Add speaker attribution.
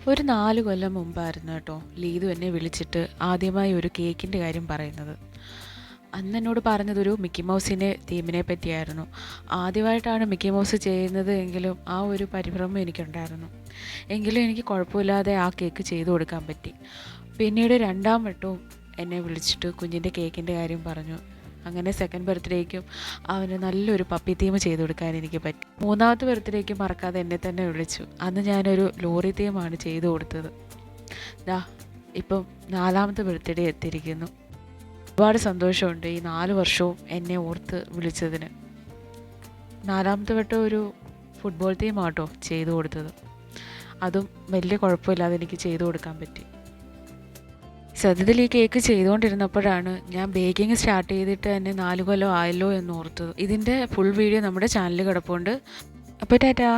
Speaker 1: ഒരു 4 കൊല്ലം മുമ്പായിരുന്നു കേട്ടോ ലീതു എന്നെ വിളിച്ചിട്ട് ആദ്യമായി ഒരു കേക്കിൻ്റെ കാര്യം പറയുന്നത്. അന്ന് എന്നോട് പറഞ്ഞതൊരു മിക്കി മൗസിൻ്റെ തീമിനെ പറ്റിയായിരുന്നു. ആദ്യമായിട്ടാണ് മിക്കി മൗസ് ചെയ്യുന്നത് എങ്കിലും ആ ഒരു പരിഭ്രമം എനിക്കുണ്ടായിരുന്നു. എങ്കിലും എനിക്ക് കുഴപ്പമില്ലാതെ ആ കേക്ക് ചെയ്തു കൊടുക്കാൻ പറ്റി. പിന്നീട് 2ാം വട്ടവും എന്നെ വിളിച്ചിട്ട് കുഞ്ഞിൻ്റെ കേക്കിൻ്റെ കാര്യം പറഞ്ഞു. അങ്ങനെ സെക്കൻഡ് ബർത്ത്ഡേക്കും അവന് നല്ലൊരു പപ്പി തീം ചെയ്ത് കൊടുക്കാൻ എനിക്ക് പറ്റി. 3ാമത്തെ ബർത്ത്ഡേക്ക് മറക്കാതെ എന്നെ തന്നെ വിളിച്ചു. അന്ന് ഞാനൊരു ലോറി തീമാണ് ചെയ്തു കൊടുത്തത്. ദാ ഇപ്പം 4ാമത്തെ ബർത്ത്ഡേ എത്തിയിരിക്കുന്നു. ഒരുപാട് സന്തോഷമുണ്ട് ഈ 4 വർഷവും എന്നെ ഓർത്ത് വിളിച്ചതിന്. 4ാമത്തെ വട്ടം ഒരു ഫുട്ബോൾ തീമാട്ടോ ചെയ്തു കൊടുത്തത്. അതും വലിയ കുഴപ്പമില്ലാതെ എനിക്ക് ചെയ്തു കൊടുക്കാൻ പറ്റി. സത്യത്തിൽ ഈ കേക്ക് ചെയ്തുകൊണ്ടിരുന്നപ്പോഴാണ് ഞാൻ ബേക്കിംഗ് സ്റ്റാർട്ട് ചെയ്തിട്ട് തന്നെ 4 കൊല്ലം ആയല്ലോ എന്ന് ഓർത്തത്. ഇതിൻ്റെ ഫുൾ വീഡിയോ നമ്മുടെ ചാനലിൽ കിടപ്പുണ്ട്. അപ്പോൾ ടാറ്റാ.